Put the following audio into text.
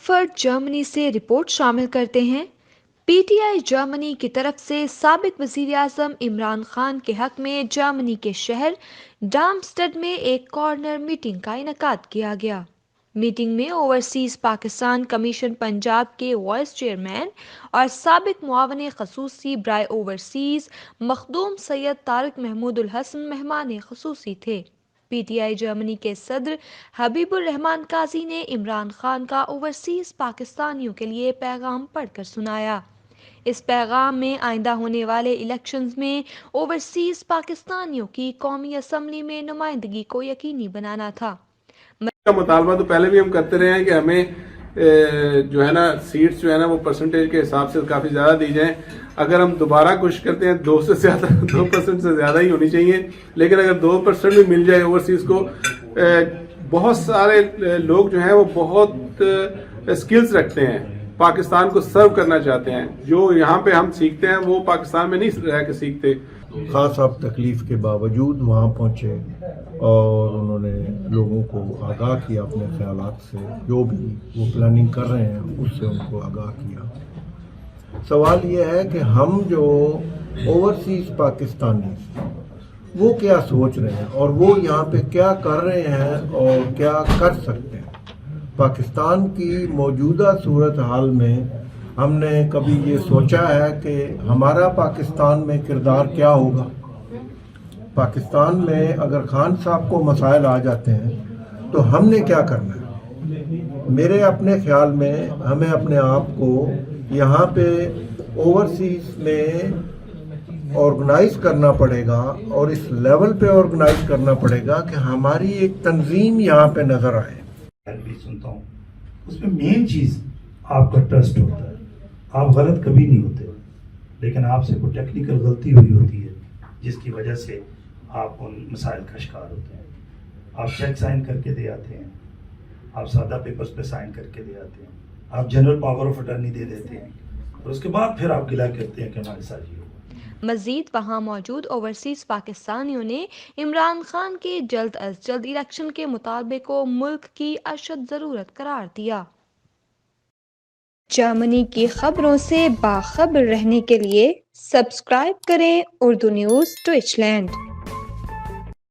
Frankfurt Germany سے report شامل کرتے ہیں۔ پی ٹی آئی جرمنی کی طرف سے سابق وزیر اعظم عمران خان کے حق میں جرمنی کے شہر ڈارمسٹڈ میں ایک کارنر میٹنگ کا انعقاد کیا گیا۔ میٹنگ میں اوورسیز پاکستان کمیشن پنجاب کے وائس چیئرمین اور سابق معاون خصوصی برائے اوورسیز مخدوم سید طارق محمود الحسن مہمان خصوصی تھے۔ پی ٹی آئی جرمنی کے صدر حبیب الرحمان قاضی نے عمران خان کا اوورسیز پاکستانیوں کے لیے پیغام پڑھ کر سنایا۔ اس پیغام میں آئندہ ہونے والے الیکشنز میں اوورسیز پاکستانیوں کی قومی اسمبلی میں نمائندگی کو یقینی بنانا تھا۔ کا مطالبہ تو پہلے بھی ہم کرتے رہے ہیں کہ ہمیں جو ہے نا سیٹس جو ہے نا وہ پرسنٹیج کے حساب سے کافی زیادہ دی جائیں۔ اگر ہم دوبارہ کوشش کرتے ہیں 2% سے زیادہ ہی ہونی چاہیے، لیکن اگر 2% بھی مل جائے اوورسیز کو، بہت سارے لوگ جو ہیں وہ بہت سکلز رکھتے ہیں، پاکستان کو سرو کرنا چاہتے ہیں، جو یہاں پہ ہم سیکھتے ہیں وہ پاکستان میں نہیں رہ کے سیکھتے۔ خاص صاحب تکلیف کے باوجود وہاں پہنچے اور انہوں نے لوگوں کو آگاہ کیا اپنے خیالات سے، جو بھی وہ پلاننگ کر رہے ہیں اس سے ان کو آگاہ کیا۔ سوال یہ ہے کہ ہم جو اوورسیز پاکستانی وہ کیا سوچ رہے ہیں اور وہ یہاں پہ کیا کر رہے ہیں اور کیا کر سکتے ہیں۔ پاکستان کی موجودہ صورتحال میں ہم نے کبھی یہ سوچا ہے کہ ہمارا پاکستان میں کردار کیا ہوگا؟ پاکستان میں اگر خان صاحب کو مسائل آ جاتے ہیں تو ہم نے کیا کرنا ہے؟ میرے اپنے خیال میں ہمیں اپنے آپ کو یہاں پہ اوورسیز میں آرگنائز کرنا پڑے گا، اور اس لیول پہ آرگنائز کرنا پڑے گا کہ ہماری ایک تنظیم یہاں پہ نظر آئے۔ بھی سنتا ہوں، اس میں مین چیز آپ کا ٹرسٹ ہوتا ہے۔ آپ غلط کبھی نہیں ہوتے، لیکن آپ سے کوئی ٹیکنیکل غلطی ہوئی ہوتی ہے جس کی وجہ سے آپ ان مسائل کا شکار ہوتے ہیں۔ آپ چیک سائن کر کے دے آتے ہیں، آپ سادہ پیپرز پہ سائن کر کے دے آتے ہیں، آپ جنرل پاور آف اٹرنی دے دیتے ہیں، اور اس کے بعد پھر آپ گلا کرتے ہیں کہ ہمارے ساتھ یہ ہو۔ مزید وہاں موجود اوورسیز پاکستانیوں نے عمران خان کے جلد از جلد الیکشن کے مطالبے کو ملک کی اشد ضرورت قرار دیا۔ جرمنی کی خبروں سے باخبر رہنے کے لیے سبسکرائب کریں اردو نیوز ڈویچ لینڈ۔